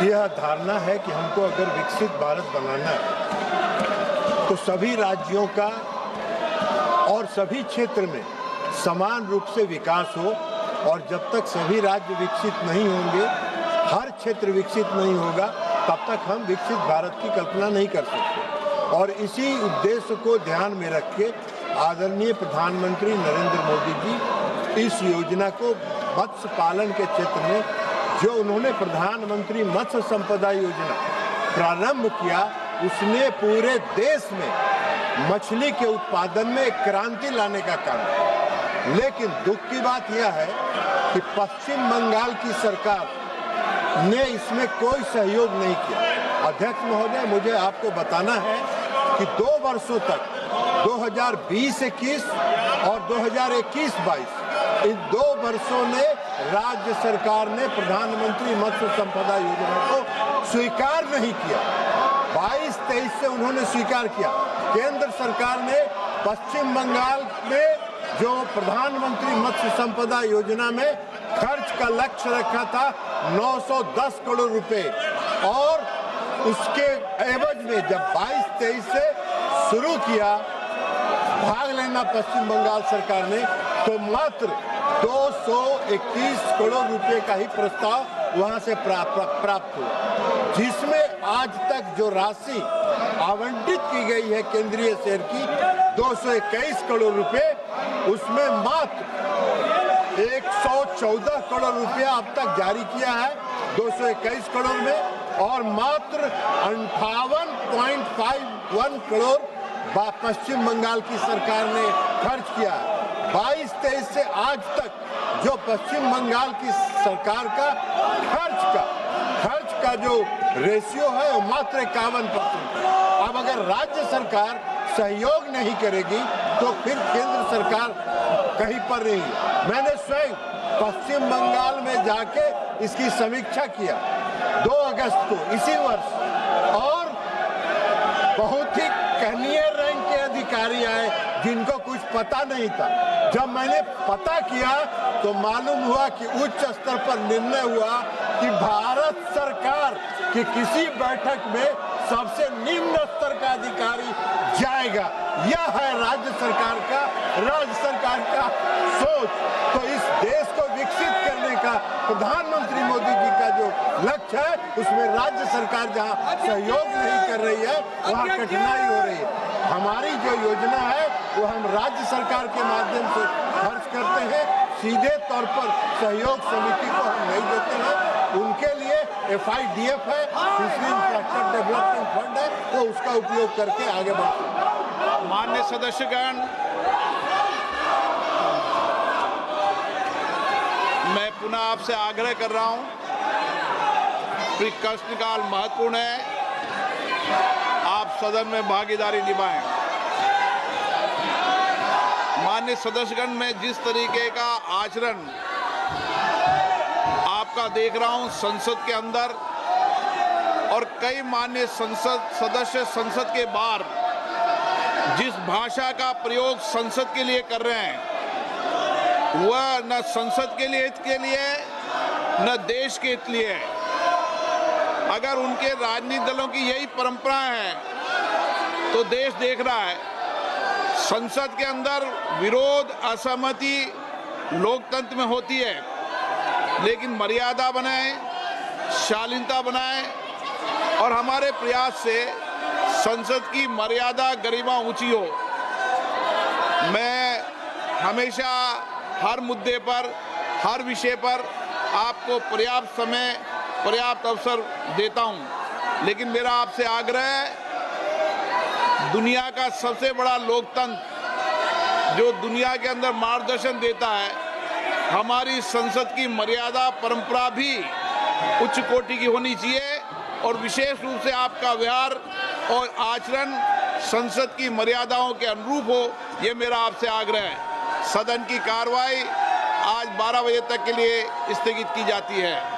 यह धारणा है कि हमको अगर विकसित भारत बनाना है तो सभी राज्यों का और सभी क्षेत्र में समान रूप से विकास हो, और जब तक सभी राज्य विकसित नहीं होंगे, हर क्षेत्र विकसित नहीं होगा, तब तक हम विकसित भारत की कल्पना नहीं कर सकते। और इसी उद्देश्य को ध्यान में रख के आदरणीय प्रधानमंत्री नरेंद्र मोदी जी इस योजना को मत्स्य पालन के क्षेत्र में जो उन्होंने प्रधानमंत्री मत्स्य संपदा योजना प्रारंभ किया, उसने पूरे देश में मछली के उत्पादन में एक क्रांति लाने का काम किया। लेकिन दुख की बात यह है कि पश्चिम बंगाल की सरकार ने इसमें कोई सहयोग नहीं किया। अध्यक्ष महोदय, मुझे आपको बताना है कि 2 वर्षों तक 2020-21 और 2021-22 इन 2 वर्षों में राज्य सरकार ने प्रधानमंत्री मत्स्य संपदा योजना को स्वीकार नहीं किया। 22-23 से उन्होंने स्वीकार किया। केंद्र सरकार ने पश्चिम बंगाल में जो प्रधानमंत्री मत्स्य संपदा योजना में खर्च का लक्ष्य रखा था 910 करोड़ रुपए, और उसके एवज में जब 22-23 से शुरू किया भाग लेना पश्चिम बंगाल सरकार ने, तो मात्र 221 करोड़ रुपए का ही प्रस्ताव वहां से प्राप्त हुआ, जिसमें आज तक जो राशि आवंटित की गई है केंद्रीय शेर की 221 करोड़ रुपए, उसमें मात्र 114 करोड़ रुपया अब तक जारी किया है 221 करोड़ में, और मात्र 58.51 करोड़ पश्चिम बंगाल की सरकार ने खर्च किया। 22-23 से आज तक जो पश्चिम बंगाल की सरकार का खर्च का जो रेशियो है वो मात्र 51%। अब अगर राज्य सरकार सहयोग नहीं करेगी तो फिर केंद्र सरकार कहीं पर नहीं है। मैंने स्वयं पश्चिम बंगाल में जाके इसकी समीक्षा किया 2 अगस्त को इसी वर्ष, और बहुत ही कनीय रैंक के अधिकारी आए जिनको कुछ पता नहीं था। जब मैंने पता किया तो मालूम हुआ कि उच्च स्तर पर निर्णय हुआ कि भारत सरकार की किसी बैठक में सबसे निम्न स्तर का अधिकारी जाएगा। यह है राज्य सरकार का सोच। तो इस देश को विकसित करने का प्रधानमंत्री मोदी जी का जो लक्ष्य है, उसमें राज्य सरकार जहां सहयोग नहीं कर रही है वहां कठिनाई हो रही है। हमारी जो योजना है वो हम राज्य सरकार के माध्यम से खर्च करते हैं, सीधे तौर पर सहयोग समिति को हम नहीं देते हैं। उनके लिए FIDF है, फिशरी इंफ्रास्ट्रक्चर डेवलपमेंट फंड है, वो उसका उपयोग करके आगे बढ़ते हैं। माननीय सदस्यगण, मैं पुनः आपसे आग्रह कर रहा हूं, प्रश्नकाल महत्वपूर्ण है, आप सदन में भागीदारी निभाएं। माननीय सदस्यगण, मैं जिस तरीके का आचरण आपका देख रहा हूं संसद के अंदर, और कई माननीय सदस्य संसद के बाहर जिस भाषा का प्रयोग संसद के लिए कर रहे हैं, वह न संसद के लिए हित के लिए न देश के हित लिए है। अगर उनके राजनीतिक दलों की यही परंपरा है तो देश देख रहा है संसद के अंदर विरोध, असहमति लोकतंत्र में होती है, लेकिन मर्यादा बनाएं, शालीनता बनाएं, और हमारे प्रयास से संसद की मर्यादा, गरिमा ऊंची हो। मैं हमेशा हर मुद्दे पर, हर विषय पर आपको पर्याप्त समय, पर्याप्त अवसर देता हूं, लेकिन मेरा आपसे आग्रह है, दुनिया का सबसे बड़ा लोकतंत्र जो दुनिया के अंदर मार्गदर्शन देता है, हमारी संसद की मर्यादा, परंपरा भी उच्च कोटि की होनी चाहिए, और विशेष रूप से आपका व्यवहार और आचरण संसद की मर्यादाओं के अनुरूप हो, ये मेरा आपसे आग्रह है। सदन की कार्रवाई आज 12 बजे तक के लिए स्थगित की जाती है।